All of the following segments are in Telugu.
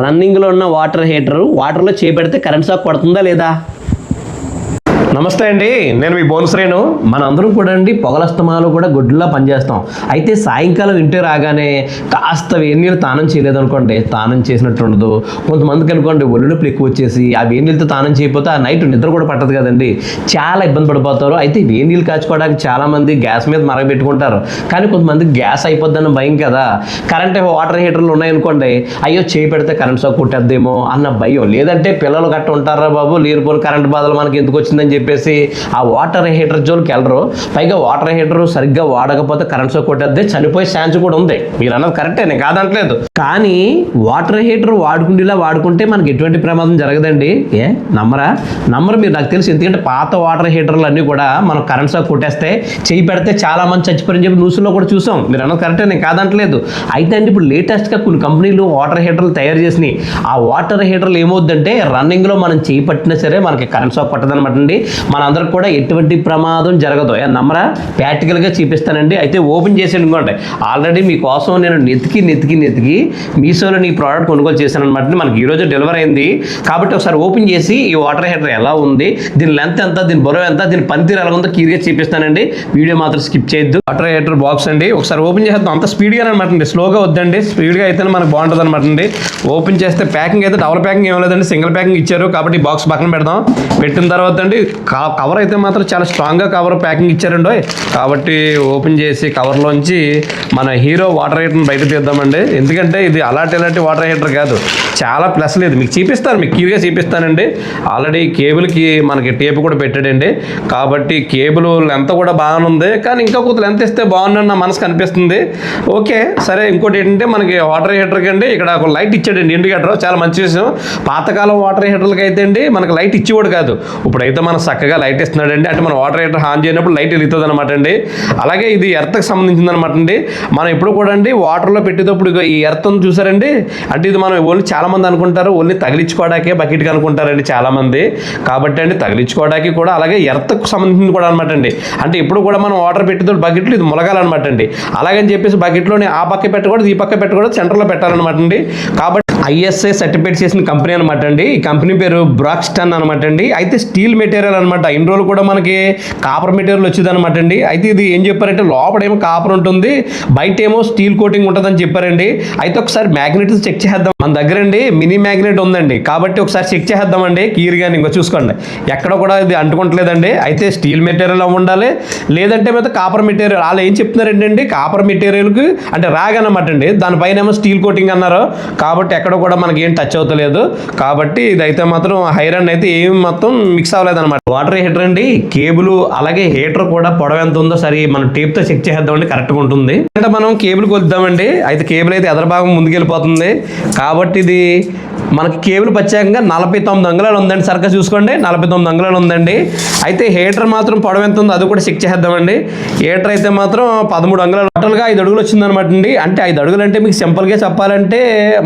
రన్నింగ్లో ఉన్న వాటర్ హీటరు వాటర్లో చేపెడితే కరెంట్ షాక్ కొడుతుందా లేదా? నమస్తే అండి, నేను మీ బోన్స్రేను. మనందరం కూడా అండి పొగలస్తమాలు కూడా గుడ్లా పనిచేస్తాం. అయితే సాయంకాలం ఇంటి రాగానే కాస్త వేడినీళ్ళు తానం చేయలేదనుకోండి, తానం చేసినట్టు ఉండదు. కొంతమందికి అనుకోండి ఒళ్ళు నొప్పులు ఎక్కువ వచ్చేసి ఆ వేడినీళ్ళతో తానం చేయకపోతే ఆ నైట్ నిద్ర కూడా పట్టదు కదండి, చాలా ఇబ్బంది పడిపోతారు. అయితే వేడినీళ్ళు కాచుకోవడానికి చాలామంది గ్యాస్ మీద మరగబెట్టుకుంటారు. కానీ కొంతమందికి గ్యాస్ అయిపోద్దని భయం కదా. కరెంట్ వాటర్ హీటర్లు ఉన్నాయనుకోండి, అయ్యో చేయి పెడితే కరెంట్ షాక్ కొట్టేద్దేమో అన్న భయం. లేదంటే పిల్లలు గట్ట ఉంటారా బాబు, లేనిపోని కరెంట్ బాధలు మనకి ఎందుకు వచ్చిందని చెప్పేసి ఆ వాటర్ హీటర్ జోలికి వెళ్ళరు. పైగా వాటర్ హీటర్ సరిగ్గా వాడకపోతే కరెంట్ షాక్ కొట్టేద్దే చనిపోయే ఛాన్స్ కూడా ఉంది. మీరు అన్నది కరెక్టే, నేను కాదంటలేదు. కానీ వాటర్ హీటర్ వాడుకుంటే మనకి ఎటువంటి ప్రమాదం జరగదండి. నమ్మరు మీరు, నాకు తెలుసు. ఎందుకంటే పాత వాటర్ హీటర్లు అన్నీ కూడా మనం కరెంట్ షాక్ కొట్టేస్తే చేయి పెడితే చాలా మంది చచ్చిపోయారని చెప్పి న్యూస్లో కూడా చూసాం. మీరు అన్నది కరెక్టే, నేను కాదంటలేదు. అయితే అండి ఇప్పుడు లేటెస్ట్గా కొన్ని కంపెనీలు వాటర్ హీటర్లు తయారు చేసినాయి. ఆ వాటర్ హీటర్లు ఏమవుద్దంటే రన్నింగ్లో మనం చేయి పట్టినా సరే మనకి కరెంట్ షాక్ కొట్టదనమాట అండి. మనందరికి కూడా ఎటువంటి ప్రమాదం జరగదు. నమ్మరా? ప్రాక్టికల్గా చూపిస్తానండి. అయితే ఓపెన్ చేసి అనుకోండి. ఆల్రెడీ మీకోసం నేను నెతికి మీషోలో ఈ ప్రోడక్ట్ కొనుగోలు చేశాను అనమాట. మనకి ఈరోజు డెలివరీ అయింది కాబట్టి ఒకసారి ఓపెన్ చేసి ఈ వాటర్ హీటర్ ఎలా ఉంది, దీని లెంత్ ఎంత, దీని బరువు ఎంత, దీని పనితీరు ఎలా ఉందో క్లియర్గా చూపిస్తానండి. వీడియో మాత్రం స్కిప్ చేయొద్దు. వాటర్ హీటర్ బాక్స్ అండి, ఒకసారి ఓపెన్ చేద్దాం. అంత స్పీడ్గా అనమాట అండి, స్లోగా వద్దండి, స్పీడ్గా అయితేనే మనకు బాగుంటుంది అనమాట అండి. ఓపెన్ చేస్తే ప్యాకింగ్ అయితే డబుల్ ప్యాకింగ్ ఏం లేదండి, సింగిల్ ప్యాకింగ్ ఇచ్చారు. కాబట్టి బాక్స్ పక్కన పెడదాం. పెట్టిన తర్వాత అండి కవర్ అయితే మాత్రం చాలా స్ట్రాంగ్గా కవర్ ప్యాకింగ్ ఇచ్చారండి. కాబట్టి ఓపెన్ చేసి కవర్లోంచి మన హీరో వాటర్ హీటర్ని బయట తీద్దామండి. ఎందుకంటే ఇది అలాంటి వాటర్ హీటర్ కాదు, చాలా ప్లస్ లేదు. మీకు చూపిస్తాను, మీకు క్లియర్గా చూపిస్తానండి. ఆల్రెడీ కేబుల్కి మనకి టేప్ కూడా పెట్టాడండి. కాబట్టి కేబుల్ లెంత్ కూడా బాగానే ఉంది, కానీ ఇంకా కొంత లెంత్ ఇస్తే బాగుందని నా మనసుకు అనిపిస్తుంది. ఓకే సరే. ఇంకోటి ఏంటంటే మనకి వాటర్ హీటర్కి అండి ఇక్కడ ఒక లైట్ ఇచ్చాడండి, ఇండికేటర్. చాలా మంచి విషయం. పాతకాలం వాటర్ హీటర్లకి అయితే అండి మనకి లైట్ ఇచ్చేవాడు కాదు. ఇప్పుడైతే మనం చక్కగా లైట్ ఇస్తున్నాడండి. అంటే మన వాటర్ హీటర్ ఆన్ చేయనప్పుడు లైట్ వెలుగుతుంది అనమాట అండి. అలాగే ఇది ఎర్త్కి సంబంధించింది అనమాట అండి. మనం ఎప్పుడు కూడా అండి వాటర్లో పెట్టేటప్పుడు ఈ ఎర్త్ను చూసారండి, అంటే ఇది మనం ఓన్లీ చాలా మంది అనుకుంటారు ఓన్లీ తగిలించుకోవడానికే బకెట్కి అనుకుంటారండి చాలా మంది. కాబట్టి అండి తగిలించుకోవడానికి కూడా అలాగే ఎర్త్కు సంబంధించింది కూడా అనమాట అండి. అంటే ఎప్పుడు కూడా మనం వాటర్ పెట్టేటప్పుడు బకెట్లు ఇది ములగాలన్నమాట అండి. అలాగని చెప్పేసి బకెట్లోనే ఆ పక్క పెట్టకూడదు, ఈ పక్క పెట్టకూడదు, సెంటర్లో పెట్టాలన్నమాట అండి. కాబట్టి ISI సర్టిఫికేట్ చేసిన కంపెనీ అనమాట అండి. ఈ కంపెనీ పేరు బ్రాక్స్టన్ అనమాట అండి. అయితే స్టీల్ మెటీరియల్ అనమాట. ఇన్ని రోజులు కూడా మనకి కాపర్ మెటీరియల్ వచ్చింది అనమాట అండి. అయితే ఇది ఏం చెప్పారంటే లోపడేమో కాపర్ ఉంటుంది, బయట ఏమో స్టీల్ కోటింగ్ ఉంటుందని చెప్పారండి. అయితే ఒకసారి మ్యాగ్నెట్ చెక్ చేద్దాం. మన దగ్గర అండి మినీ మ్యాగ్నెట్ ఉందండి, కాబట్టి ఒకసార్ చెక్ చేద్దామండి క్లియర్గా. ఇంకో చూసుకోండి, ఎక్కడ కూడా ఇది అంటుకుంటలేదండి. అయితే స్టీల్ మెటీరియల్ ఉండాలి, లేదంటే మీద కాపర్ మెటీరియల్. వాళ్ళు ఏం చెప్తున్నారండి, కాపర్ మెటీరియల్కి అంటే రాగనమాట అండి, దానిపైన ఏమో స్టీల్ కోటింగ్ అన్నారు. కాబట్టి ఎక్కడ కూడా మనకి ఏం టచ్ అవుతలేదు. కాబట్టి ఇదైతే మాత్రం ఐరన్ అయితే ఏం మొత్తం మిక్స్ అవ్వలేదు అనమాట. వాటర్ హీటర్ అండి, కేబుల్ అలాగే హీటర్ కూడా పొడవు ఎంత ఉందో సరే మనం టేప్తో చెక్ చేద్దామండి, కరెక్ట్గా ఉంటుంది. అంటే మనం కేబుల్ కొలుద్దామండి. అయితే కేబుల్ అయితే ఎదర భాగం ముందుకెళ్ళిపోతుంది. కాబట్టి ఇది మనకి కేబుల్ ప్రత్యేకంగా 49 అంగుళాలు ఉందండి. సరిగ్గా చూసుకోండి, 49 అంగుళాలు ఉందండి. అయితే హీటర్ మాత్రం పొడవు ఎంత ఉందో అది కూడా చెక్ చేద్దామండి. హీటర్ అయితే మాత్రం 13 అంగుళాలు, టోటల్గా 5 అడుగులు వచ్చిందనమాట అండి. అంటే 5 అడుగులు అంటే మీకు సింపుల్గా చెప్పాలంటే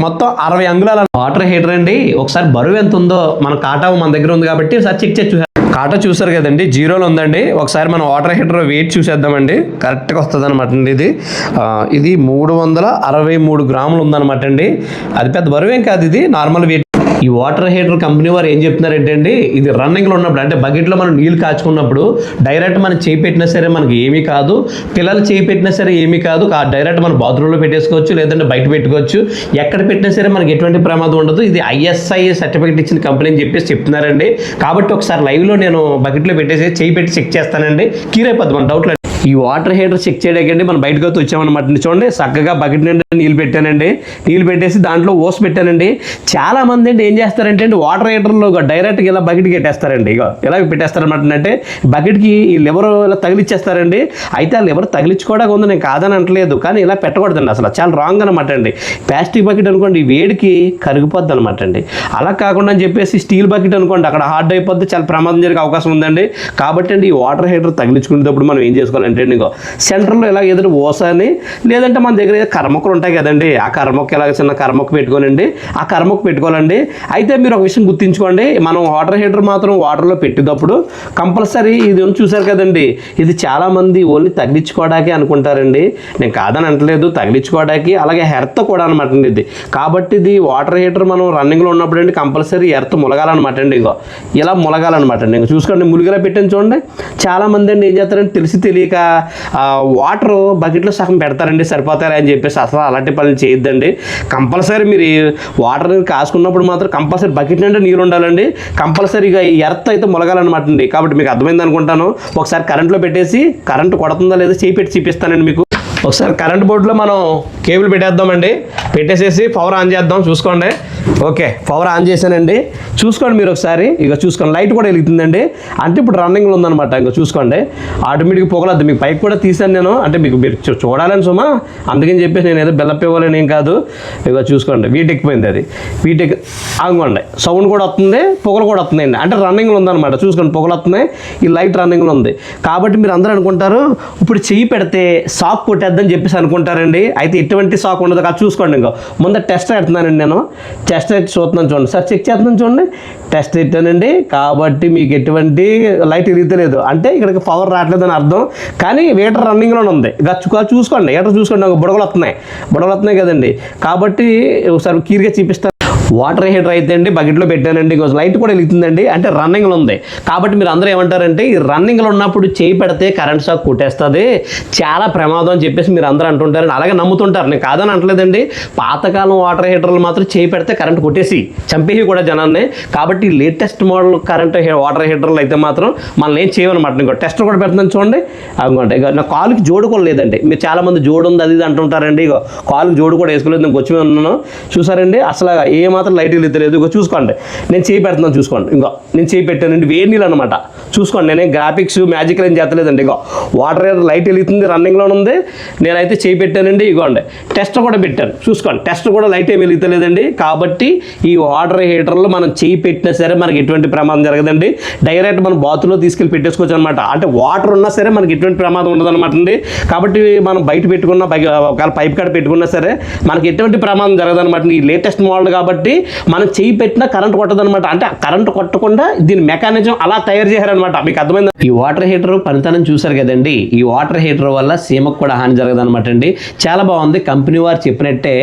మొత్తం 60 అంగుళాల వాటర్ హీటర్ అండి. ఒకసారి బరువు ఎంత ఉందో మన కాటా మన దగ్గర ఉంది కాబట్టి ఒకసారి చెక్ చేసి కాటా చూసారు కదండి, 0లో ఉందండి. ఒకసారి మనం వాటర్ హీటర్ వెయిట్ చూసేద్దామండి, కరెక్ట్గా వస్తుంది అనమాట అండి. ఇది 363 గ్రాములు ఉందన్నమాట అండి. అది పెద్ద బరువేం కాదు, ఇది నార్మల్ వెయిట్. ఈ వాటర్ హీటర్ కంపెనీ వారు ఏం చెప్తున్నారంటే అండి, ఇది రన్నింగ్లో ఉన్నప్పుడు అంటే బకెట్లో మనం నీళ్ళు కాచుకున్నప్పుడు డైరెక్ట్ మనం చేయి పెట్టినా సరే మనకి ఏమీ కాదు, పిల్లలు చేయి పెట్టినా సరే ఏమీ కాదు. డైరెక్ట్ మనం బాత్రూంలో పెట్టేసుకోవచ్చు, లేదంటే బయట పెట్టుకోవచ్చు, ఎక్కడ పెట్టినా సరే మనకి ఎటువంటి ప్రమాదం ఉండదు. ఇది ISI సర్టిఫికేట్ ఇచ్చిన కంపెనీ అని చెప్పేసి చెప్తున్నారండి. కాబట్టి ఒకసారి లైవ్లో నేను బకెట్లో పెట్టేసి చేయి పెట్టి చెక్ చేస్తానండి, క్లియర్ అయిపోద్ది మన డౌట్లు. ఈ వాటర్ హీటర్ చెక్ చేయడానికి మనం బయటకు అయితే వచ్చామన్నమాట. చూడండి, చక్కగా బకెట్ నిండా నీళ్ళు పెట్టానండి. నీళ్ళు పెట్టేసి దాంట్లో ఓస్ పెట్టానండి. చాలా మంది అండి ఏం చేస్తారంటే అండి వాటర్ హీటర్లో డైరెక్ట్గా ఇలా బకెట్కి పెట్టేస్తారండి. ఇలా పెట్టేస్తారన్నమాట. అంటే బకెట్కి ఈ లివర్ ఇలా తగిలిచ్చేస్తారండి. అయితే ఆ లివర్ తగిలించుకోవడానికి ఉంది, నేను కాదని అంటలేదు, కానీ ఇలా పెట్టకూడదండి, అసలు చాలా రాంగ్ అనమాట అండి. ప్లాస్టిక్ బకెట్ అనుకోండి వేడికి కరిగిపోద్ది అనమాట అండి. అలా కాకుండా అని చెప్పేసి స్టీల్ బకెట్ అనుకోండి అక్కడ హార్డ్ అయిపోద్ది, చాలా ప్రమాదం జరిగే అవకాశం ఉందండి. కాబట్టి అండి ఈ వాటర్ హీటర్ తగిలించుకునేటప్పుడు మనం ఏం చేసుకోవాలంటే అంటే ఇంకో సెంటర్లో ఇలా ఏదైనా ఓసాని లేదంటే మన దగ్గర ఏదో కర్మకులు ఉంటాయి కదండి, ఆ కర్మకు ఇలాగ చిన్న కర్మకు పెట్టుకోనండి, ఆ కర్మకు పెట్టుకోవాలండి. అయితే మీరు ఒక విషయం గుర్తుంచుకోండి, మనం వాటర్ హీటర్ మాత్రం వాటర్లో పెట్టేటప్పుడు కంపల్సరీ ఇది చూసారు కదండి, ఇది చాలామంది ఓన్లీ తగిలించుకోవడానికి అనుకుంటారండి. నేను కాదని అంటలేదు, తగిలించుకోవడానికి అలాగే హెర్త్ కూడా అనమాట అండి ఇది. కాబట్టి ఇది వాటర్ హీటర్ మనం రన్నింగ్లో ఉన్నప్పుడు అండి కంపల్సరీ ఎర్త్ ములగాలన్నమాట అండి. ఇగో ఇలా ములగాలన్నమాట అండి. ఇంకా చూసుకోండి, ములిగిలా పెట్టాను చూడండి. చాలామంది అండి ఏం చేస్తారంటే తెలిసి తెలియక వాటర్ బకెట్లో సగం పెడతారండి, సరిపోతారా అని చెప్పేసి. అసలు అలాంటి పనులు చేయొద్దండి. కంపల్సరీ మీరు వాటర్ కాసుకున్నప్పుడు మాత్రం కంపల్సరీ బకెట్ నిండా నీరు ఉండాలండి. కంపల్సరీగా ఈ ఎర్త్ అయితే ములగాలన్నమాట అండి. కాబట్టి మీకు అర్థమైంది అనుకుంటాను. ఒకసారి కరెంట్లో పెట్టేసి కరెంట్ కొడుతుందా లేదా చేయి పెట్టి చూపిస్తానండి మీకు. ఒకసారి కరెంట్ బోర్డులో మనం కేబుల్ పెట్టేద్దామండి, పెట్టేసేసి పవర్ ఆన్ చేద్దాం. చూసుకోండి, ఓకే పవర్ ఆన్ చేశానండి. చూసుకోండి మీరు ఒకసారి, ఇక చూసుకోండి లైట్ కూడా వెలుగుతుందండి. అంటే ఇప్పుడు రన్నింగ్లో ఉందన్నమాట. ఇంకా చూసుకోండి ఆటోమేటిక్గా పొగలద్దు. మీకు పైకి కూడా తీసాను నేను, అంటే మీకు మీరు చూడాలని సుమా, అందుకని చెప్పేసి నేను ఏదో బెల్లప్ ఇవ్వాలని ఏం కాదు. ఇక చూసుకోండి వీట్ ఎక్కిపోయింది, అది వీట్ ఆగండి, సౌండ్ కూడా వస్తుంది, పొగలు కూడా వస్తుందండి. అంటే రన్నింగ్లో ఉందన్నమాట. చూసుకోండి పొగలు వస్తున్నాయి, ఈ లైట్ రన్నింగ్లో ఉంది. కాబట్టి మీరు అందరూ అనుకుంటారు ఇప్పుడు చెయ్యి పెడితే షాక్ కొట్టేద్దని చెప్పేసి అనుకుంటారండి. అయితే ఎటువంటి షాక్ ఉండదు కాదు. చూసుకోండి, ఇంకా ముందు టెస్ట్ పెడుతున్నానండి, నేను టెస్ట్ అయితే చూస్తున్నాను చూడండి సార్, చెక్ చేస్తున్నాను చూడండి, టెస్ట్ పెట్టానండి. కాబట్టి మీకు ఎటువంటి లైట్ ఇరుగుతలేదు, అంటే ఇక్కడికి పవర్ రావట్లేదని అర్థం. కానీ వీటర్ రన్నింగ్లోనే ఉంది. ఇక చూసుకోండి, వీటర్ చూసుకోండి, బుడగలు వస్తున్నాయి కదండి. కాబట్టి ఒకసారి క్లియర్గా చూపిస్తాను. వాటర్ హీటర్ అయితే అండి బకెట్లో పెట్టానండి, ఇంకొక లైట్ కూడా వెలుగుతుందండి, అంటే రన్నింగ్లో ఉంది. కాబట్టి మీరు అందరూ ఏమంటారంటే ఈ రన్నింగ్లో ఉన్నప్పుడు చేయి పెడితే కరెంట్ షాక్ కొట్టేస్తుంది, చాలా ప్రమాదం అని చెప్పేసి మీరు అందరూ అంటుంటారండి, అలాగే నమ్ముతుంటారు. నేను కాదని అంటలేదండి. పాతకాలం వాటర్ హీటర్లు మాత్రం చేయి పెడితే కరెంట్ కొట్టేసి చంపేసి కూడా జనాన్ని. కాబట్టి లేటెస్ట్ మోడల్ కరెంట్ వాటర్ హీటర్లు అయితే మాత్రం మనం ఏం చేయమన్నమాట. ఇంకో టెస్ట్ కూడా పెడుతున్నాను చూడండి. అనుకోండి, ఇక నా కాలుకి జోడు కూడా లేదండి. మీరు చాలామంది జోడు ఉంది అది ఇది అంటుంటారండి. ఇక కాలుకి జోడు కూడా వేసుకోలేదు, నేను వచ్చి ఉన్నాను. చూసారండి అసలు ఏ మాత్రం లైట్ వెళ్తలేదు. ఇక చూసుకోండి, నేను చేయి పెడుతున్నాను చూసుకోండి. ఇంకా నేను చేయి పెట్టానండి, వేడి నీళ్ళు అనమాట. చూసుకోండి, నేనే గ్రాఫిక్స్ మ్యాజిక్ ఏం చేస్తలేదండి. ఇక వాటర్ హీటర్ లైట్ వెలుగుతుంది, రన్నింగ్లో ఉంది. నేనైతే చేయి పెట్టానండి. ఇగోండి టెస్ట్ కూడా పెట్టాను చూసుకోండి, టెస్ట్ కూడా లైట్ ఏమి వెలుగుతలేదండి. కాబట్టి ఈ వాటర్ హీటర్లో మనం చేయి పెట్టినా సరే మనకి ఎటువంటి ప్రమాదం జరగదండి. డైరెక్ట్ మనం బాత్రూంలో తీసుకెళ్ళి పెట్టేసుకోవచ్చు అనమాట. అంటే వాటర్ ఉన్నా సరే మనకి ఎటువంటి ప్రమాదం ఉండదు అనమాట అండి. కాబట్టి మనం బయట పెట్టుకున్న ఒకవేళ పైప్ కాడ పెట్టుకున్నా సరే మనకి ఎటువంటి ప్రమాదం జరగదనమాట. ఈ లేటెస్ట్ మోడల్ కాబట్టి మనం చేయి పెట్టినా కరెంట్ కొట్టదనమాట. అంటే కరెంట్ కొట్టకుండా దీని మెకానిజం అలా తయారు చేశారనమాట. మీకు అర్థమైంది. ఈ వాటర్ హీటర్ పనితనం చూసారు కదండి. ఈ వాటర్ హీటర్ వల్ల సీమకు కూడా హాని జరగదనమాట అండి. చాలా బాగుంది. కంపెనీ వారు చెప్పినట్టే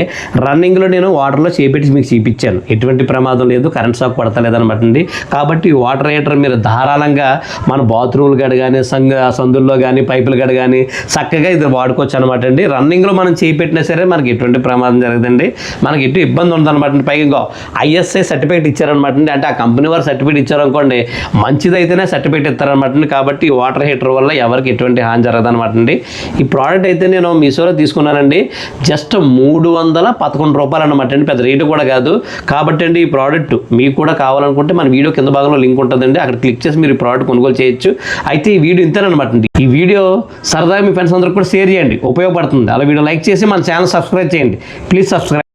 రన్నింగ్లో నేను వాటర్లో చేపెట్టి మీకు చూపించాను, ఎటువంటి ప్రమాదం లేదు, కరెంట్ షాక్ కొడతలేదనమాట అండి. కాబట్టి ఈ వాటర్ హీటర్ మీరు ధారాళంగా మన బాత్రూమ్లు గడ కానీ సందుల్లో కానీ పైపులు గడ కానీ చక్కగా ఇది వాడుకోవచ్చు అనమాట అండి. రన్నింగ్లో మనం చేపెట్టినా సరే మనకి ఎటువంటి ప్రమాదం జరగదండి, మనకి ఎటు ఇబ్బంది ఉందన్నమాట. పైగా ఐఎస్ఐ సర్టిఫికేట్ ఇచ్చారనమాట అండి. అంటే ఆ కంపెనీ వారు సర్టిఫికేట్ ఇచ్చారనుకోండి, మంచిదైతేనే సర్టిఫికేట్ ఇస్తారనమాట అండి. కాబట్టి ఈ వాటర్ హీటర్ వల్ల ఎవరికి ఎటువంటి హాని జరగదనమాట అండి. ఈ ప్రోడక్ట్ అయితే నేను మీషోలో తీసుకున్నానండి, జస్ట్ 311 రూపాయలు అనమాట అండి. పెద్ద రేటు కూడా కాదు. కాబట్టి అండి ఈ ప్రోడక్ట్ మీకు కూడా కావాలనుకుంటే మన వీడియో కింద భాగంలో లింక్ ఉంటుందండి, అక్కడ క్లిక్ చేసి మీరు ఈ ప్రోడక్ట్ కొనుగోలు చేయొచ్చు. అయితే ఈ వీడియో ఇంతేనమాట అండి. ఈ వీడియో సరదాగా మీ ఫ్రెండ్స్ అందరికి కూడా షేర్ చేయండి, ఉపయోగపడుతుంది. అలా వీడియో లైక్ చేసి మన ఛానల్ సబ్స్క్రైబ్ చేయండి, ప్లీజ్ సబ్స్క్రైబ్.